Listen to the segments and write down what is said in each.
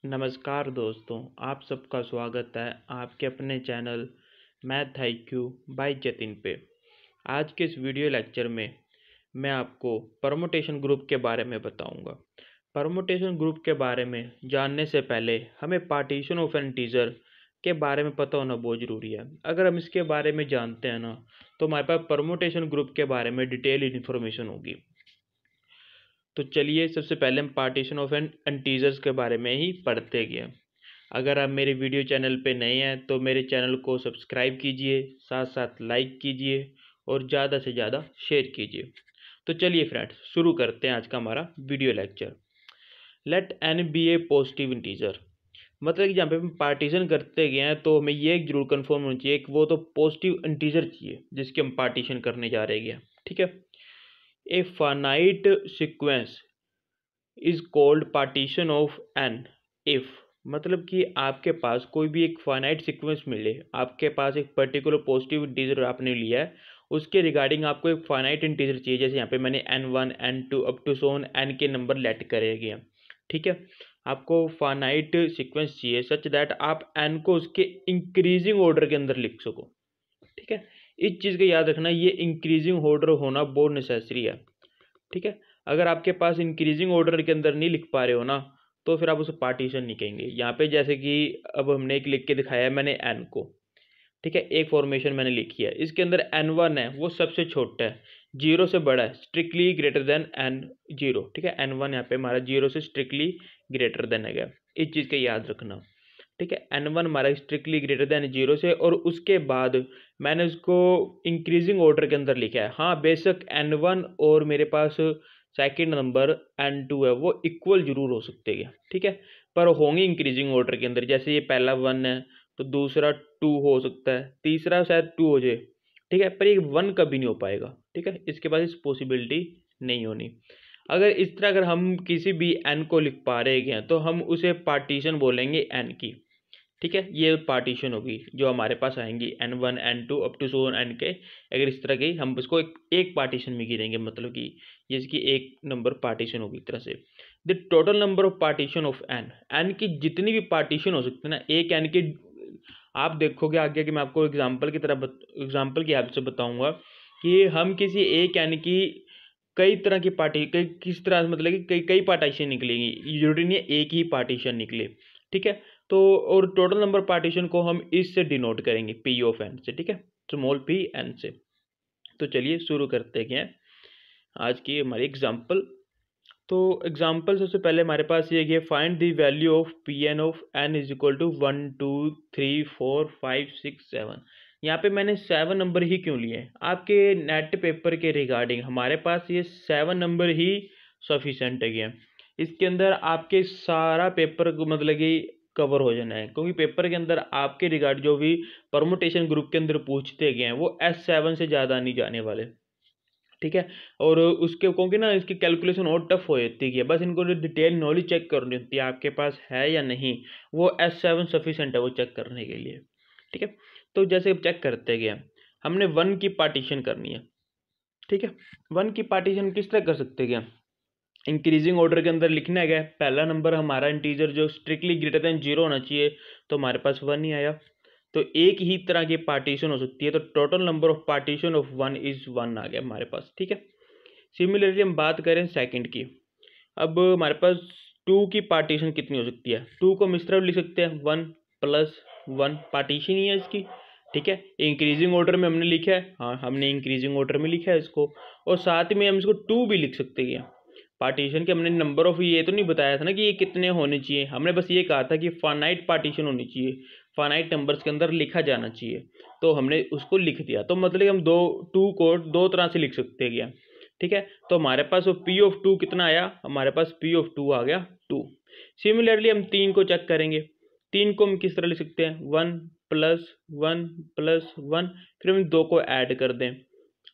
नमस्कार दोस्तों, आप सबका स्वागत है आपके अपने channel math IQ by Jatin पे। आज के इस वीडियो लेक्चर में मैं आपको परमुटेशन ग्रुप के बारे में बताऊंगा। परमुटेशन ग्रुप के बारे में जानने से पहले हमें पार्टीशन ऑफ एन इंटीजर के बारे में पता होना बहुत ज़रूरी है। अगर हम इसके बारे में जानते हैं ना, तो हमारे पास परमुटेशन ग्रुप के बारे में डिटेल इन्फॉर्मेशन होगी। तो चलिए सबसे पहले हम पार्टीशन ऑफ एन इंटीजर्स के बारे में ही पढ़ते गए। अगर आप मेरे वीडियो चैनल पे नए हैं तो मेरे चैनल को सब्सक्राइब कीजिए, साथ साथ लाइक कीजिए और ज़्यादा से ज़्यादा शेयर कीजिए। तो चलिए फ्रेंड्स, शुरू करते हैं आज का हमारा video lecture. Let N be a positive integer, मतलब कि जहाँ पे हम पार्टीशन करते गए हैं तो हमें ये जरूर कन्फर्म होना चाहिए कि वो तो पॉजिटिव इंटीजर चाहिए जिसकी हम पार्टीशन करने जा रहे हैं। ठीक है। A finite sequence is called partition of n if, मतलब कि आपके पास कोई भी एक फाइनाइट सीक्वेंस मिले, आपके पास एक पर्टिकुलर पॉजिटिव इंटीजर आपने लिया है, उसके रिगार्डिंग आपको एक फाइनाइट इंटीजर चाहिए। जैसे यहाँ पे मैंने n1 n2 up to so on n के नंबर लेट करे गए। ठीक है, आपको फाइनाइट सीक्वेंस चाहिए सच दैट आप n को उसके इंक्रीजिंग ऑर्डर के अंदर लिख सको। ठीक है, इस चीज़ का याद रखना, ये इंक्रीजिंग ऑर्डर होना बहुत नेसेसरी है। ठीक है, अगर आपके पास इंक्रीजिंग ऑर्डर के अंदर नहीं लिख पा रहे हो ना, तो फिर आप उसे पार्टीशन नहीं कहेंगे। यहाँ पे जैसे कि अब हमने एक लिख के दिखाया है मैंने n को। ठीक है, एक फॉर्मेशन मैंने लिखी है, इसके अंदर n1 है, वो सबसे छोटा है, 0 से बड़ा है, स्ट्रिक्टली ग्रेटर देन n0। ठीक है, n1 यहाँ पे हमारा 0 से स्ट्रिक्टली ग्रेटर देन है गया, इस चीज़ का याद रखना। ठीक है, n1 हमारा स्ट्रिक्टली ग्रेटर देन 0 से, और उसके बाद मैंने उसको इंक्रीजिंग ऑर्डर के अंदर लिखा है। हाँ, बेशक n1 और मेरे पास सेकंड नंबर n2 है वो इक्वल जरूर हो सकते हैं। ठीक है, पर होंगे इंक्रीजिंग ऑर्डर के अंदर। जैसे ये पहला 1 है तो दूसरा 2 हो सकता है, तीसरा शायद 2 हो जाए। ठीक है, पर ये 1 कभी नहीं हो पाएगा। ठीक है, इसके बाद इस पॉसिबिलिटी नहीं होनी। अगर इस तरह अगर हम किसी भी n को लिख पा रहे हैं तो हम उसे पार्टीशन बोलेंगे n की। ठीक है, ये पार्टीशन होगी जो हमारे पास आएंगी n1 n2 up to so n के। अगर इस तरह की हम उसको एक पार्टीशन में गिनेंगे, मतलब कि ये इसकी एक नंबर पार्टीशन होगी। इस तरह से the total number of partition of n की जितनी भी पार्टीशन हो सकती है ना, एक n की, आप देखोगे आगे कि मैं आपको एग्जाम्पल की तरह एग्जाम्पल की हेल्प से बताऊंगा कि हम किसी एक n की कई तरह की किस तरह, मतलब कि कई पार्टीशन निकलेंगी, जरूरी नहीं है एक ही पार्टीशन निकले। ठीक है, तो और टोटल नंबर पार्टीशन को हम इससे डिनोट करेंगे p ऑफ n से। ठीक है, स्मॉल p n से। तो चलिए शुरू करते हैं आज की हमारी एग्जांपल। तो एग्जांपल सबसे पहले हमारे पास ये है, find the value of P N of n is equal to 1 2 3 4 5 6 7। यहाँ पे मैंने 7 नंबर ही क्यों लिए? आपके नेट पेपर के रिगार्डिंग हमारे पास ये 7 नंबर ही सफिशेंट है। इसके अंदर आपके सारा पेपर को मतलब कि कवर हो जाना है, क्योंकि पेपर के अंदर आपके रिगार्ड जो भी परमुटेशन ग्रुप के अंदर पूछते गए हैं वो S7 से ज़्यादा नहीं जाने वाले। ठीक है, और उसके क्योंकि ना इसकी कैलकुलेशन और टफ हो जाती है, बस इनको जो डिटेल नॉलेज चेक करनी होती है आपके पास है या नहीं, वो S7 सफिशेंट है वो चेक करने के लिए। ठीक है, तो जैसे चेक करते गए हमने 1 की पार्टीशन करनी है। ठीक है, 1 की पार्टीशन किस तरह कर सकते हैं? इंक्रीजिंग ऑर्डर के अंदर लिखना है। पहला नंबर हमारा इंटीजर जो स्ट्रिक्टली ग्रेटर देन 0 होना चाहिए, तो हमारे पास 1 ही आया। तो एक ही तरह की पार्टीशन हो सकती है, तो total number of partition of 1 is 1 आ गया हमारे पास। ठीक है, सिमिलरली हम बात करें सेकंड की। अब हमारे पास 2 की पार्टीशन कितनी हो सकती है? 2 को हम इस तरह लिख सकते हैं 1 प्लस 1, पार्टीशन ही है इसकी। ठीक है, इंक्रीजिंग ऑर्डर में हमने लिखा है, हाँ हमने इंक्रीजिंग ऑर्डर में लिखा है इसको, और साथ में हम इसको 2 भी लिख सकते हैं पार्टीशन के। हमने नंबर ऑफ ये तो नहीं बताया था ना कि ये कितने होने चाहिए, हमने बस ये कहा था कि फाइनाइट पार्टीशन होनी चाहिए, फाइनाइट नंबर्स के अंदर लिखा जाना चाहिए, तो हमने उसको लिख दिया। तो मतलब हम 2 को 2 तरह से लिख सकते हैं। ठीक है, तो हमारे पास P ऑफ 2 कितना आया? हमारे पास P ऑफ 2 आ गया 2। सिमिलरली हम 3 को चेक करेंगे। 3 को हम किस तरह लिख सकते हैं? 1 प्लस 1 प्लस 1, फिर हम 2 को ऐड कर दें,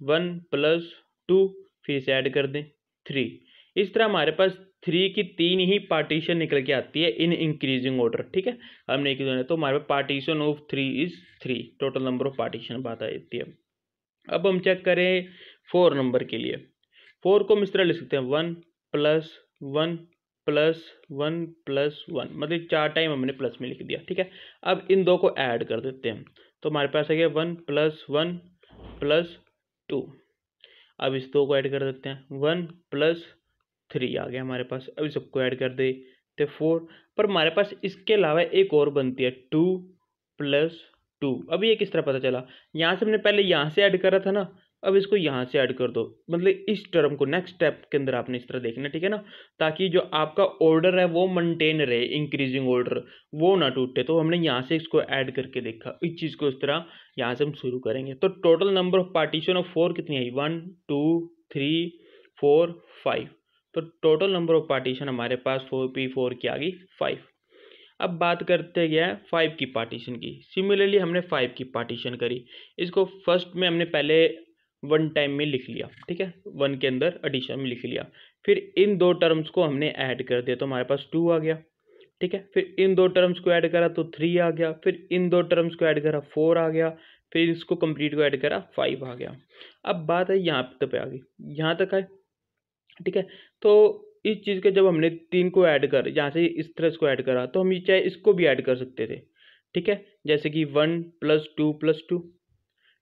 1 प्लस 2, फिर से ऐड कर दें 3। इस तरह हमारे पास 3 की 3 ही पार्टीशन निकल के आती है इन इंक्रीजिंग ऑर्डर। ठीक है, हमने एक तो हमारे पास partition of 3 is 3, total number of partition बात आ जाती है। अब हम चेक करें 4 नंबर के लिए। 4 को हम इस तरह लिख सकते हैं 1 प्लस 1 +1 मतलब 4 टाइम हमने प्लस में लिख दिया। ठीक है, अब इन दो को ऐड कर देते हैं तो हमारे पास आ गया 1 + 1 + 2। अब इस दो को ऐड कर देते हैं, 1 + 3 आ गया हमारे पास। अब सबको ऐड कर दे तो 4, पर हमारे पास इसके अलावा एक और बनती है 2 + 2। अब ये किस तरह पता चला, यहाँ से हमने पहले यहाँ से ऐड करा था ना, अब इसको यहाँ से ऐड कर दो, मतलब इस टर्म को नेक्स्ट स्टेप के अंदर आपने इस तरह देखना, ठीक है ना, ताकि जो आपका ऑर्डर है वो मेंटेन रहे, इंक्रीजिंग ऑर्डर वो ना टूटे। तो हमने यहाँ से इसको ऐड करके देखा, इस चीज़ को इस तरह यहाँ से हम शुरू करेंगे। तो total number of partition of 4 कितनी आई, 1 2 3 4 5। तो टोटल नंबर ऑफ पार्टीशन हमारे पास 4 की आ गई 5। अब बात करते हैं 5 की पार्टीशन की। सिमिलरली हमने 5 की पार्टीशन करी, इसको फर्स्ट में हमने पहले 1 टाइम में लिख लिया, ठीक है, 1 के अंदर एडिशन में लिख लिया। फिर इन दो टर्म्स को हमने ऐड कर दिया तो हमारे पास 2 आ गया, ठीक है। फिर इन दो टर्म्स को ऐड करा तो 3 आ गया, फिर इन दो टर्म्स को ऐड करा 4 आ गया, फिर इसको कंप्लीट को ऐड करा 5 आ गया। अब बात है यहाँ तक पे आ गई, यहाँ तक आए, ठीक है। तो इस चीज़ के जब हमने 3 को ऐड कर, यहाँ से इस तरह इसको ऐड करा तो हम ये चाहे इसको भी ऐड कर सकते थे, ठीक है, जैसे कि 1 + 2 + 2,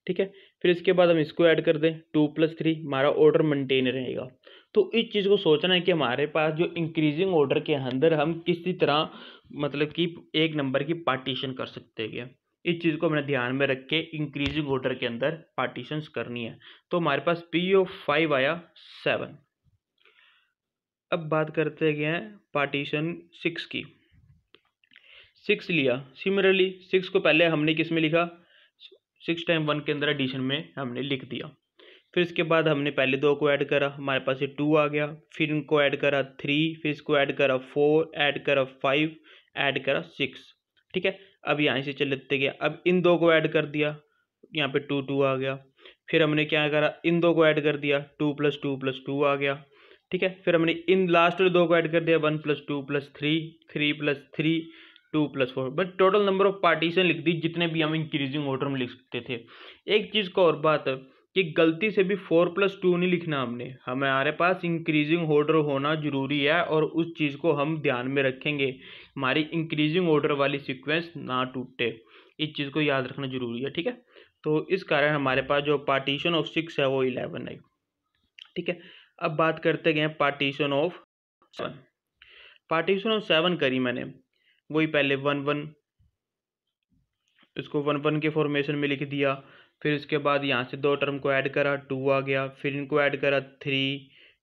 ठीक है। फिर इसके बाद हम इसको ऐड कर दें 2 + 3, हमारा ऑर्डर मेंटेन रहेगा। तो इस चीज़ को सोचना है कि हमारे पास जो इंक्रीजिंग ऑर्डर के अंदर हम किसी तरह मतलब कि एक नंबर की पार्टीशन कर सकते हैं क्या, इस चीज़ को हमने ध्यान में रख के इंक्रीजिंग ऑर्डर के अंदर पार्टीशंस करनी है। तो हमारे पास P(5) आया 7। अब बात करते हैं पार्टीशन 6 की। 6 लिया, सिमिलरली 6 को पहले हमने किस में लिखा, 6 टाइम 1 के अंदर एडिशन में हमने लिख दिया। फिर इसके बाद हमने पहले 2 को ऐड करा, हमारे पास ये 2 आ गया, फिर इनको ऐड करा 3, फिर इसको ऐड करा 4, ऐड करा 5, ऐड करा 6, ठीक है। अब यहाँ से चलते गया, अब इन दो को ऐड कर दिया, यहाँ पे 2 2 आ गया। फिर हमने क्या करा, इन दो को ऐड कर दिया, 2 + 2 + 2 आ गया, ठीक है। फिर हमने इन लास्ट वाले दो को ऐड कर दिया, 1 + 2 + 3, 3 + 3, 2 + 4, but total number of partition लिख दी जितने भी हम इंक्रीजिंग ऑर्डर में लिख सकते थे। एक चीज़ को और बात है कि गलती से भी 4 + 2 नहीं लिखना हमने, हमारे पास इंक्रीजिंग ऑर्डर होना जरूरी है और उस चीज़ को हम ध्यान में रखेंगे, हमारी इंक्रीजिंग ऑर्डर वाली सीक्वेंस ना टूटे, इस चीज़ को याद रखना जरूरी है, ठीक है। तो इस कारण हमारे पास जो पार्टीशन ऑफ 6 है वो 11 है, ठीक है। अब बात करते गए पार्टीशन ऑफ 7। पार्टीशन ऑफ 7 करी मैंने, वही पहले 1 1, इसको 1 1 के फॉर्मेशन में लिख दिया। फिर इसके बाद यहाँ से दो टर्म को ऐड करा, 2 आ गया, फिर इनको ऐड करा 3,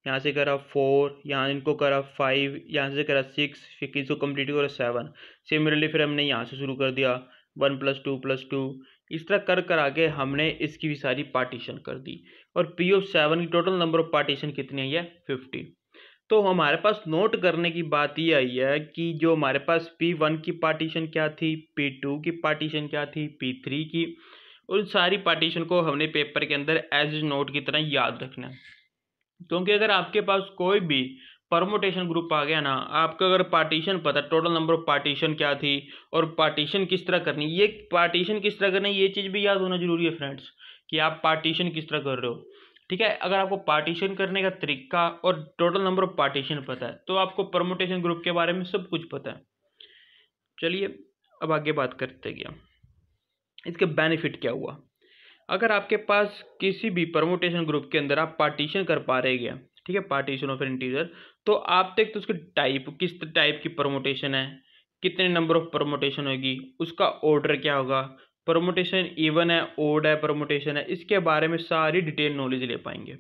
यहाँ से करा 4, यहाँ इनको करा 5, यहाँ से करा 6, फिर इसको कंप्लीट करा 7। सिमिलरली फिर हमने यहाँ से शुरू कर दिया 1 + 2 + 2, इस तरह कर आगे हमने इसकी भी सारी पार्टीशन कर दी। और P(7) की टोटल नंबर ऑफ पार्टीशन कितनी है, 50। तो हमारे पास नोट करने की बात ये आई है कि जो हमारे पास P1 की पार्टीशन क्या थी, P2 की पार्टीशन क्या थी, P3 की, उन सारी पार्टीशन को हमने पेपर के अंदर एज नोट की तरह याद रखना है। क्योंकि अगर आपके पास कोई भी परमुटेशन ग्रुप आ गया ना, आपको अगर पार्टीशन पता, टोटल नंबर ऑफ पार्टीशन क्या थी और पार्टीशन किस तरह करनी, ये पार्टीशन किस तरह करनी, ये चीज़ भी याद होना जरूरी है फ्रेंड्स, कि आप पार्टीशन किस तरह कर रहे हो, ठीक है। अगर आपको पार्टीशन करने का तरीका और टोटल नंबर ऑफ पार्टीशन पता है तो आपको परमुटेशन ग्रुप के बारे में सब कुछ पता है। चलिए अब आगे बात करते गया, इसके बेनिफिट क्या हुआ। अगर आपके पास किसी भी परमुटेशन ग्रुप के अंदर आप पार्टीशन कर पा रहे हैं, ठीक है, पार्टीशन ऑफ इंटीजर, तो आप देख तो उसके टाइप, किस टाइप की परमुटेशन है, कितने नंबर ऑफ परमुटेशन होगी, उसका ऑर्डर क्या होगा, परमुटेशन इवन है, ओड है, परमुटेशन है, इसके बारे में सारी डिटेल नॉलेज ले पाएंगे,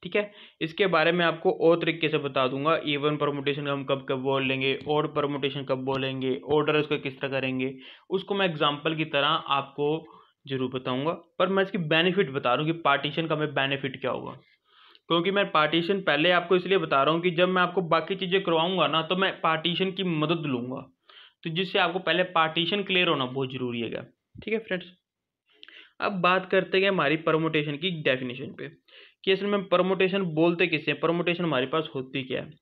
ठीक है। इसके बारे में आपको और तरीके से बता दूंगा, इवन परमुटेशन हम कब कब बोल लेंगे, ओड परमुटेशन कब बोलेंगे, ऑर्डर उसका किस तरह करेंगे, उसको मैं एग्जाम्पल की तरह आपको जरूर बताऊंगा। पर मैं इसकी बेनिफिट बता रहा हूँ कि पार्टीशन का मैं बेनिफिट क्या होगा, क्योंकि मैं पार्टीशन पहले आपको इसलिए बता रहा हूँ कि जब मैं आपको बाकी चीज़ें करवाऊंगा ना तो मैं पार्टीशन की मदद लूँगा, तो जिससे आपको पहले पार्टीशन क्लियर होना बहुत ज़रूरी है, ठीक है फ्रेंड्स। अब बात करते हैं हमारी परमुटेशन की डेफिनेशन पे कि असल में परमुटेशन बोलते किसे हैं, परमुटेशन हमारे पास होती क्या है।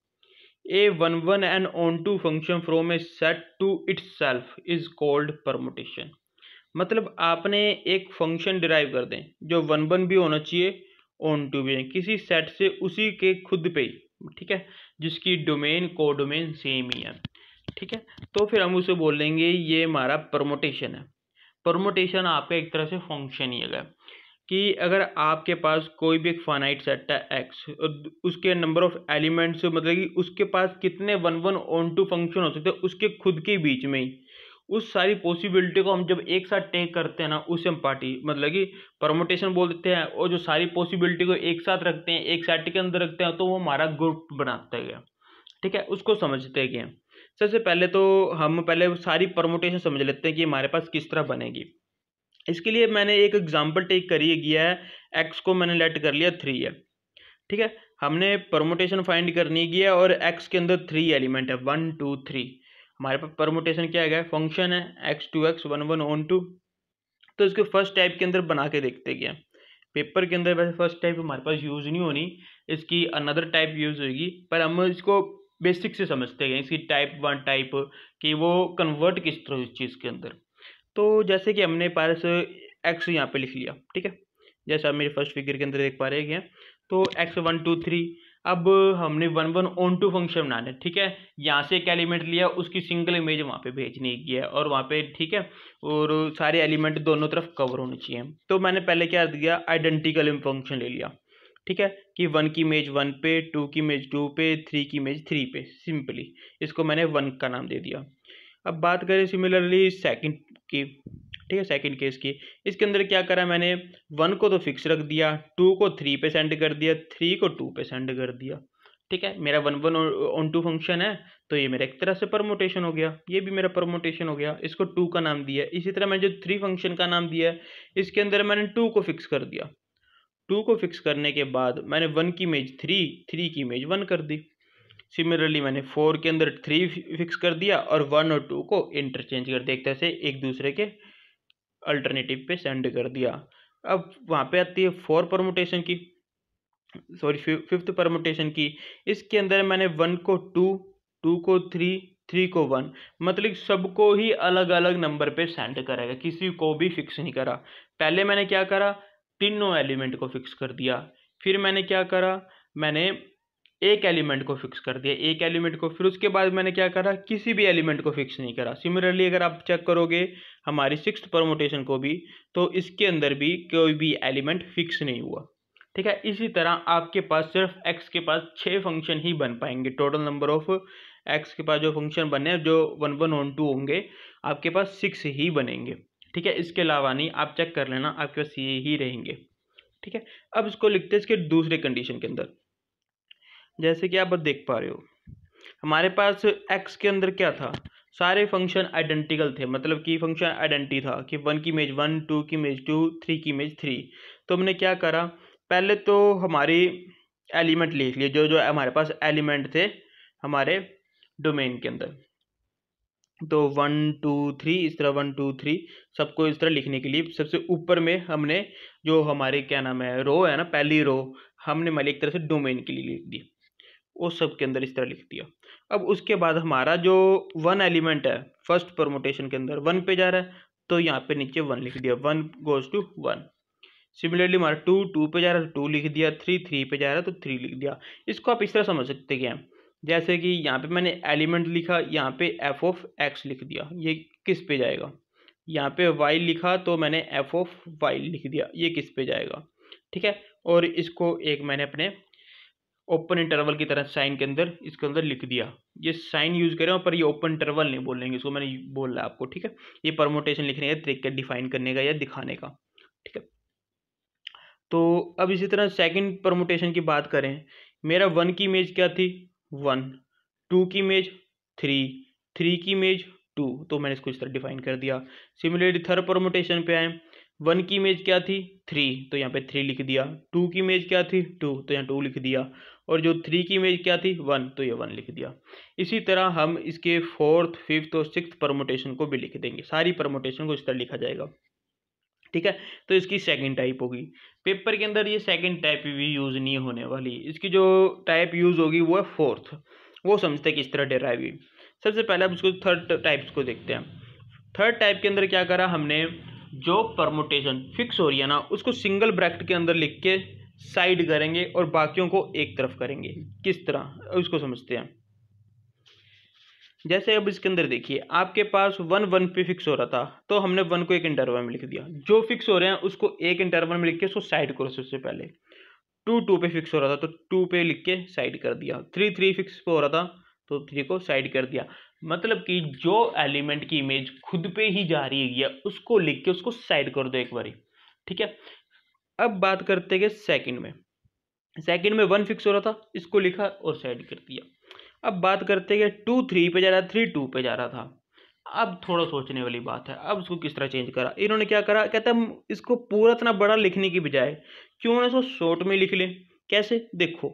A11 and onto function from a set to itself is called permutation। मतलब आपने एक फंक्शन डिराइव कर दें जो 1 1 भी होना चाहिए, ऑन टू भी, किसी सेट से उसी के खुद पे ही, ठीक है, जिसकी डोमेन कोडोमेन सेम ही है। ठीक है, तो फिर हम उसे बोलेंगे ये हमारा परमुटेशन है। परमुटेशन आपका एक तरह से फंक्शन ही है कि अगर आपके पास कोई भी एक फाइनाइट सेट है एक्स, उसके नंबर ऑफ एलिमेंट्स मतलब कि उसके पास कितने 1 ऑन टू फंक्शन हो सकते हैं उसके खुद के बीच में ही, उस सारी पॉसिबिलिटी को हम जब एक साथ टेक करते हैं ना, उसे हम पार्टी मतलब कि परमुटेशन बोल देते हैं। और जो सारी पॉसिबिलिटी को एक साथ रखते हैं, एक सेट के अंदर रखते हैं, तो वो हमारा ग्रुप बनाता है। ठीक है, उसको समझते हैं कि सबसे पहले तो हम पहले सारी परमुटेशन समझ लेते हैं कि हमारे पास किस तरह बनेगी। इसके लिए मैंने एक एग्जांपल टेक करिए किया है, एक्स को मैंने लेट कर लिया 3 है। ठीक है, हमने परमुटेशन फाइंड करनी की है और एक्स के अंदर 3 एलिमेंट है 1 2 3। हमारे पास परमुटेशन क्या है, फंक्शन है एक्स 2x 1 ऑन 2। तो इसको फर्स्ट टाइप के अंदर बना के देखते हैं। पेपर के अंदर वैसे फर्स्ट टाइप हमारे पास यूज़ नहीं होनी, इसकी अनदर टाइप यूज़ होगी, पर हम इसको बेसिक से समझते हैं इसकी टाइप 1 टाइप कि वो कन्वर्ट किस तरह इस चीज़ के अंदर। तो जैसे कि हमने पास एक्स यहाँ पे लिख लिया। ठीक है, जैसा आप मेरे फर्स्ट फिगर के अंदर देख पा रहे हैं, तो एक्स 1 2 3। अब हमने 1 ऑन टू फंक्शन बनाना है। ठीक है, यहाँ से एक एलिमेंट लिया, उसकी सिंगल इमेज वहाँ पे भेजनी की है और वहाँ पे ठीक है, और सारे एलिमेंट दोनों तरफ कवर होने चाहिए। तो मैंने पहले क्या दिया, आइडेंटिकल फंक्शन ले लिया। ठीक है, कि 1 की इमेज 1 पे, 2 की इमेज 2 पे, 3 की इमेज 3 पे, सिंपली इसको मैंने 1 का नाम दे दिया। अब बात करें सिमिलरली सेकंड की। ठीक है, सेकंड केस की, इसके अंदर क्या करा मैंने, 1 को तो फिक्स रख दिया, 2 को 3 पे सेंड कर दिया, 3 को 2 पे सेंड कर दिया। ठीक है, मेरा 1 ऑन टू फंक्शन है, तो ये मेरा एक तरह से परमुटेशन हो गया, ये भी मेरा परमुटेशन हो गया, इसको 2 का नाम दिया। इसी तरह मैंने जो 3 फंक्शन का नाम दिया है, इसके अंदर मैंने 2 को फिक्स कर दिया। 2 को फिक्स करने के बाद मैंने 1 की इमेज 3, 3 की इमेज 1 कर दी। सिमिलरली मैंने 4 के अंदर 3 फिक्स कर दिया और 1 और 2 को इंटरचेंज कर दिया, एक तरह से एक दूसरे के अल्टरनेटिव पे सेंड कर दिया। अब वहाँ पे आती है 4 परमुटेशन की, सॉरी 5th परमुटेशन की। इसके अंदर मैंने 1 को 2, 2 को 3, 3 को 1, मतलब सबको ही अलग अलग नंबर पे सेंड करेगा, किसी को भी फिक्स नहीं करा। पहले मैंने क्या करा, तीनों एलिमेंट को फिक्स कर दिया। फिर मैंने क्या करा, मैंने एक एलिमेंट को फिक्स कर दिया, एक एलिमेंट को। फिर उसके बाद मैंने क्या करा, किसी भी एलिमेंट को फिक्स नहीं करा। सिमिलरली अगर आप चेक करोगे हमारी 6th परमुटेशन को भी, तो इसके अंदर भी कोई भी एलिमेंट फिक्स नहीं हुआ। ठीक है, इसी तरह आपके पास सिर्फ एक्स के पास 6 फंक्शन ही बन पाएंगे। टोटल नंबर ऑफ एक्स के पास जो फंक्शन बने, जो 1 ऑन 2 होंगे, आपके पास 6 ही बनेंगे। ठीक है, इसके अलावा नहीं, आप चेक कर लेना, आपके पास ये ही रहेंगे। ठीक है, अब इसको लिखते हैं इसके दूसरे कंडीशन के अंदर। जैसे कि आप देख पा रहे हो, हमारे पास x के अंदर क्या था, सारे फंक्शन आइडेंटिकल थे, मतलब कि फंक्शन आइडेंटिटी था कि 1 की इमेज 1, 2 की इमेज 2, 3 की इमेज 3। तो हमने क्या करा, पहले तो हमारी एलिमेंट लिख लिए, जो जो हमारे पास एलिमेंट थे हमारे डोमेन के अंदर। तो 1 2 3 इस तरह 1 2 3 सबको इस तरह लिखने के लिए सबसे ऊपर में हमने जो हमारे क्या नाम है रो है ना, पहली रो हमने मान एक तरह से डोमेन के लिए लिख दी, वो सब के अंदर इस तरह लिख दिया। अब उसके बाद हमारा जो 1 एलिमेंट है फर्स्ट परमुटेशन के अंदर 1 पे जा रहा है, तो यहाँ पे नीचे 1 लिख दिया, 1 गोज टू 1। सिमिलरली हमारा 2 2 पे जा रहा है तो 2 लिख दिया, 3 3 पे जा रहा है तो 3 लिख दिया। इसको आप इस तरह समझ सकते हैं, जैसे कि यहाँ पे मैंने एलिमेंट लिखा, यहाँ पे एफ ऑफ एक्स लिख दिया, ये किस पे जाएगा। यहाँ पे वाई लिखा तो मैंने एफ ऑफ वाई लिख दिया, ये किस पे जाएगा। ठीक है, और इसको एक मैंने अपने ओपन इंटरवल की तरह साइन के अंदर इसके अंदर लिख दिया। ये साइन यूज कर रहे हो पर ये ओपन इंटरवल नहीं बोलेंगे इसको, मैंने बोल रहा आपको। ठीक है, ये परमुटेशन लिखने का तरीका डिफाइन करने का या दिखाने का। ठीक है, तो अब इसी तरह सेकंड परमुटेशन की बात करें, मेरा 1 की इमेज क्या थी 1, 2 की इमेज 3, 3 की इमेज 2, तो मैंने इसको इस तरह डिफाइन कर दिया। सिमिलरली थर्ड परमुटेशन पे आए, 1 की इमेज क्या थी 3, तो यहाँ पे 3 लिख दिया। 2 की इमेज क्या थी 2, तो यहाँ 2 लिख दिया। और जो 3 की इमेज क्या थी 1, तो ये 1 लिख दिया। इसी तरह हम इसके 4th 5th और 6th परमुटेशन को भी लिख देंगे, सारी परमुटेशन को इस तरह लिखा जाएगा। ठीक है, तो इसकी सेकंड टाइप होगी। पेपर के अंदर ये सेकंड टाइप भी यूज़ नहीं होने वाली, इसकी जो टाइप यूज़ होगी वो है 4th, वो समझते हैं किस तरह डेराइव हुई। सबसे पहले अब उसको थर्ड टाइप्स को देखते हैं। थर्ड टाइप के अंदर क्या करा हमने, जो परमुटेशन फिक्स हो रही है ना उसको सिंगल ब्रैकेट के अंदर लिख के साइड करेंगे और बाकियों को एक तरफ करेंगे। किस तरह, उसको समझते हैं। जैसे अब इसके अंदर देखिए, आपके पास 1 1 पे फिक्स हो रहा था, तो हमने 1 को एक इंटरवल में लिख दिया। जो फिक्स हो रहे हैं उसको एक इंटरवल में लिख के उसको साइड करो। सबसे पहले 2 2 पे फिक्स हो रहा था तो 2 पे लिख के साइड कर दिया। 3 3 फिक्स पे हो रहा था तो 3 को साइड कर दिया। मतलब कि जो एलिमेंट की इमेज खुद पे ही जा रही है उसको लिख के उसको साइड कर दो एक बारी। ठीक है, अब बात करते हैं सेकंड में। सेकंड में 1 फिक्स हो रहा था, इसको लिखा और साइड कर दिया। अब बात करते हैं कि 2 3 पे जा रहा था, 3 2 पे जा रहा था। अब थोड़ा सोचने वाली बात है, अब इसको किस तरह चेंज करा। इन्होंने क्या करा, कहता हम इसको पूरा इतना बड़ा लिखने की बजाय क्यों ना इसको शॉर्ट में लिख लें। कैसे, देखो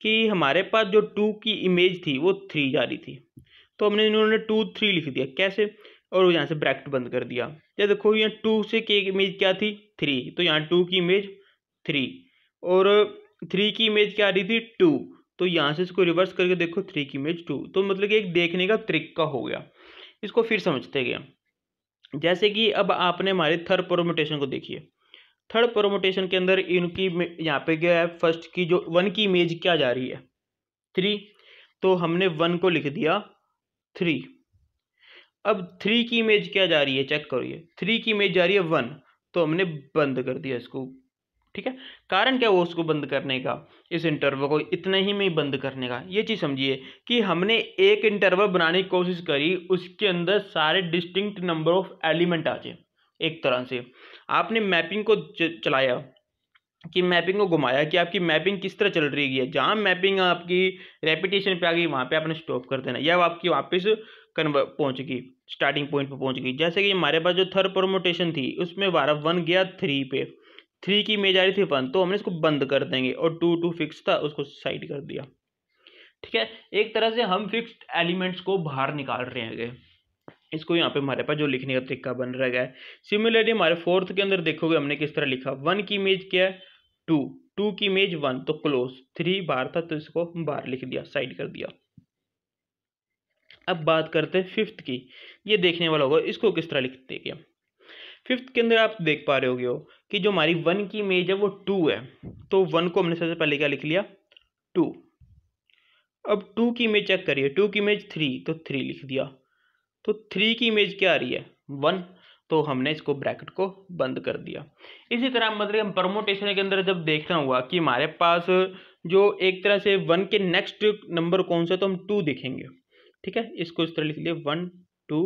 कि हमारे पास जो 2 की इमेज थी वो 3 जा रही थी, तो हमने इन्होंने 2 3 लिख दिया। कैसे, और यहाँ से ब्रैकेट बंद कर दिया। या देखो यहाँ 2 से की इमेज क्या थी, 3, तो यहाँ 2 की इमेज 3 और 3 की इमेज क्या आ रही थी, 2, तो यहाँ से इसको रिवर्स करके देखो 3 की इमेज 2। तो मतलब कि एक देखने का तरीका हो गया। इसको फिर समझते गए। जैसे कि अब आपने हमारे थर्ड परमुटेशन को देखिए। थर्ड परमुटेशन के अंदर इनकी यहाँ पे क्या है, फर्स्ट की जो 1 की इमेज क्या जा रही है, 3, तो हमने 1 को लिख दिया 3। अब 3 की इमेज क्या जा रही है, चेक करिए, 3 की इमेज जा रही है 1, तो हमने बंद कर दिया इसको। ठीक है, कारण क्या वो उसको बंद करने का, इस इंटरवल को इतने ही में बंद करने का। ये चीज़ समझिए कि हमने एक इंटरवल बनाने की कोशिश करी, उसके अंदर सारे डिस्टिंक्ट नंबर ऑफ एलिमेंट आ जाए। एक तरह से आपने मैपिंग को चलाया कि मैपिंग को घुमाया कि आपकी मैपिंग किस तरह चल रही है। जहाँ मैपिंग आपकी रेपिटेशन पे आ गई वहाँ पे आपने स्टॉप कर देना, या आपकी वापस पहुँच गई, स्टार्टिंग पॉइंट पे पहुँच गई। जैसे कि हमारे पास जो थर्ड परमुटेशन थी उसमें 1 गया 3 पे, 3 की इमेज आ रही थी 1, तो हमने इसको बंद कर देंगे और 2 2 फिक्स था उसको साइड कर दिया। ठीक है, एक तरह से हम फिक्स्ड एलिमेंट्स को बाहर निकाल रहे हैं। इसको यहाँ पे हमारे पास जो लिखने का तरीका बन रहा है। सिमिलरली हमारे फोर्थ के अंदर देखोगे हमने किस तरह लिखा, 1 की इमेज क्या है 2, 2 की इमेज 1, तो क्लोज, 3 बाहर था तो इसको बाहर लिख दिया, साइड कर दिया। अब बात करते हैं फिफ्थ की। ये देखने वाला होगा इसको किस तरह लिखते हैं। फिफ्थ के अंदर आप देख पा रहे हो कि जो हमारी 1 की इमेज है वो 2 है, तो 1 को हमने सबसे पहले क्या लिख लिया 2। अब 2 की इमेज चेक करिए, 2 की इमेज 3, तो 3 लिख दिया। तो 3 की इमेज क्या आ रही है 1, तो हमने इसको ब्रैकेट को बंद कर दिया। इसी तरह मतलब हम परमुटेशन के अंदर जब देखना हुआ कि हमारे पास जो एक तरह से 1 के नेक्स्ट नंबर कौन सा, तो हम 2 देखेंगे। ठीक है, इसको इस तरह लिख लिया 1 2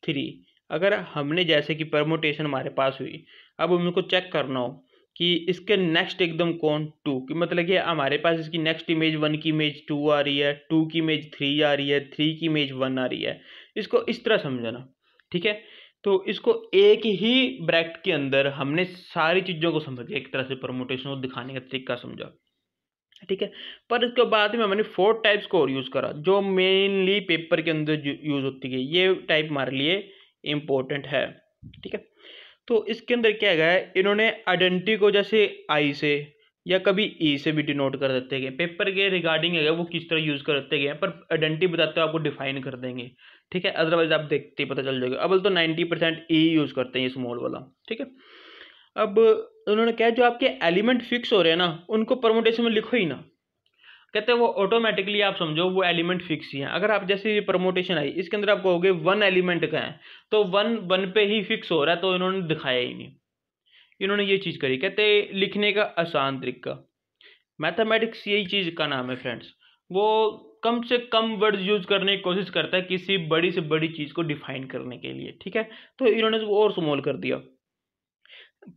3। अगर हमने जैसे कि परमुटेशन हमारे पास हुई, अब हमको चेक करना हो कि इसके नेक्स्ट एकदम कौन 2 की, मतलब कि हमारे पास इसकी नेक्स्ट इमेज 1 की इमेज 2 आ रही है, 2 की इमेज 3 आ रही है, 3 की इमेज 1 आ रही है। इसको इस तरह समझना। ठीक है, तो इसको एक ही ब्रैकेट के अंदर हमने सारी चीज़ों को समझा, एक तरह से परमुटेशन को दिखाने का तरीका समझा। ठीक है, पर इसके बाद में हमने 4 टाइप्स को और यूज़ करा जो मेनली पेपर के अंदर यूज़ होती है। ये टाइप हमारे लिए इम्पोर्टेंट है। ठीक है, तो इसके अंदर क्या है, इन्होंने आइडेंटिटी को जैसे आई से या कभी ई से भी डिनोट कर देते हैं। पेपर के रिगार्डिंग है वो किस तरह यूज़ करते हैं, पर आइडेंटिटी बताते हुए आपको डिफाइन कर देंगे। ठीक है, अदरवाइज आप देखते ही पता चल जाएगा। अब तो 90% ई यूज़ करते हैं ये स्मॉल वाला। ठीक है, अब उन्होंने क्या, जो आपके एलिमेंट फिक्स हो रहे हैं ना उनको परमुटेशन में लिखो ही ना। कहते हैं वो ऑटोमेटिकली आप समझो वो एलिमेंट फिक्स ही है। अगर आप जैसे परमुटेशन आई इसके अंदर आप कहोगे 1 एलिमेंट का है, तो 1 1 पे ही फिक्स हो रहा है, तो इन्होंने दिखाया ही नहीं। इन्होंने ये चीज़ करी, कहते लिखने का आसान तरीका। मैथमेटिक्स यही चीज़ का नाम है फ्रेंड्स, वो कम से कम वर्ड्स यूज करने की कोशिश करता है किसी बड़ी से बड़ी चीज़ को डिफाइन करने के लिए। ठीक है, तो इन्होंने वो और स्मॉल कर दिया।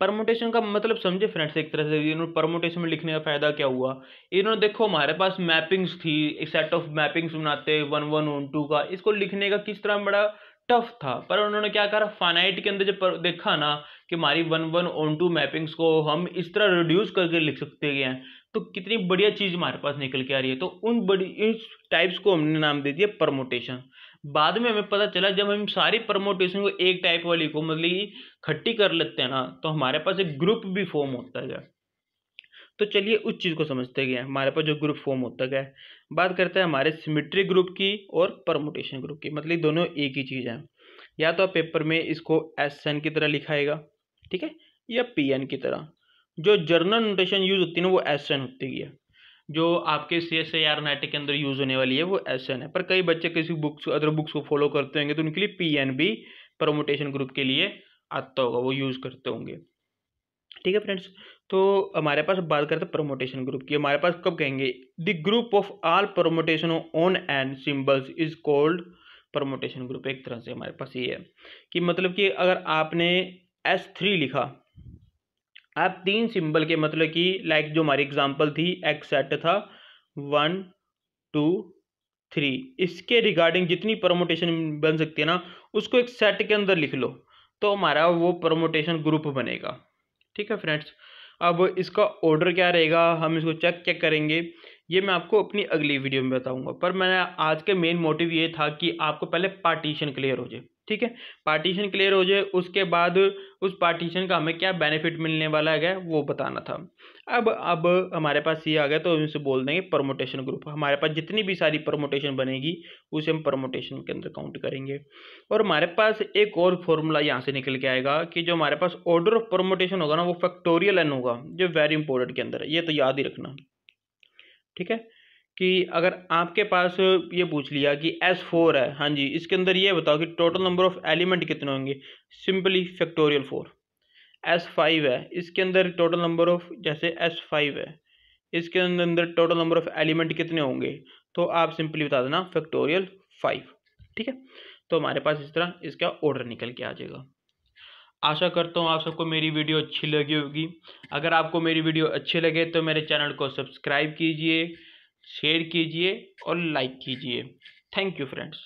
परमुटेशन का मतलब समझे फ्रेंड्स, एक तरह से इन्होंने परमुटेशन में लिखने का फायदा क्या हुआ। इन्होंने देखो हमारे पास मैपिंग्स थी, एक सेट ऑफ मैपिंग्स बनाते 1 1 1 2 का, इसको लिखने का किस तरह बड़ा टफ था। पर उन्होंने क्या करा, फाइनाइट के अंदर जब देखा ना कि हमारी 1 1 1 2 मैपिंग्स को हम इस तरह रिड्यूस करके लिख सकते हैं, तो कितनी बढ़िया चीज़ हमारे पास निकल के आ रही है। तो उन बड़ी इस टाइप्स को हमने नाम दे दिया परमुटेशन। बाद में हमें पता चला जब हम सारी परमुटेशन को एक टाइप वाली को मतलब खट्टी कर लेते हैं ना, तो हमारे पास एक ग्रुप भी फॉर्म होता है। तो चलिए उस चीज़ को समझते गए, हमारे पास जो ग्रुप फॉर्म होता है। बात करते हैं हमारे सिमेट्री ग्रुप की और परमुटेशन ग्रुप की, मतलब दोनों एक ही चीज़ है। या तो आप पेपर में इसको SN की तरह लिखाएगा, ठीक है, या PN की तरह। जो जर्नल नोटेशन यूज होती है ना वो SN होती है। जो आपके CSIR नेट के अंदर यूज होने वाली है वो SN है। पर कई बच्चे किसी बुक्स अदर बुक्स को फॉलो करते होंगे तो उनके लिए PNB परमुटेशन ग्रुप के लिए आता होगा, वो यूज करते होंगे। ठीक है फ्रेंड्स, तो हमारे पास बात करते हैं परमुटेशन ग्रुप की। हमारे पास कब कहेंगे the group of all permutation on and symbols is called permutation group. एक तरह से हमारे पास ये है कि मतलब कि अगर आपने S3 लिखा, आप 3 सिंबल के मतलब कि लाइक जो हमारी एग्जांपल थी एक सेट था 1 2 3, इसके रिगार्डिंग जितनी परमुटेशन बन सकती है ना उसको एक सेट के अंदर लिख लो तो हमारा वो परमुटेशन ग्रुप बनेगा। ठीक है फ्रेंड्स, अब इसका ऑर्डर क्या रहेगा, हम इसको चेक करेंगे, ये मैं आपको अपनी अगली वीडियो में बताऊंगा। पर मैंने आज के मेन मोटिव ये था कि आपको पहले पार्टीशन क्लियर हो जाए। ठीक है, पार्टीशन क्लियर हो जाए उसके बाद उस पार्टीशन का हमें क्या बेनिफिट मिलने वाला है वो बताना था। अब हमारे पास ये आ गया तो इनसे बोल देंगे परमुटेशन ग्रुप। हमारे पास जितनी भी सारी परमुटेशन बनेगी उसे हम परमुटेशन के अंदर काउंट करेंगे। और हमारे पास एक और फॉर्मूला यहाँ से निकल के आएगा कि जो हमारे पास ऑर्डर ऑफ परमुटेशन होगा ना वो फैक्टोरियल n होगा, जो वेरी इंपॉर्टेंट के अंदर है, ये तो याद ही रखना। ठीक है, कि अगर आपके पास ये पूछ लिया कि S4 है, हाँ जी, इसके अंदर ये बताओ कि टोटल नंबर ऑफ एलिमेंट कितने होंगे, सिंपली फैक्टोरियल 4। S5 है, इसके अंदर टोटल नंबर ऑफ, जैसे S5 है, इसके अंदर टोटल नंबर ऑफ एलिमेंट कितने होंगे, तो आप सिंपली बता देना फैक्टोरियल 5। ठीक है, तो हमारे पास इस तरह इसका ऑर्डर निकल के आ जाएगा। आशा करता हूँ आप सबको मेरी वीडियो अच्छी लगी होगी। अगर आपको मेरी वीडियो अच्छी लगे तो मेरे चैनल को सब्सक्राइब कीजिए, शेयर कीजिए और लाइक कीजिए। Thank you friends.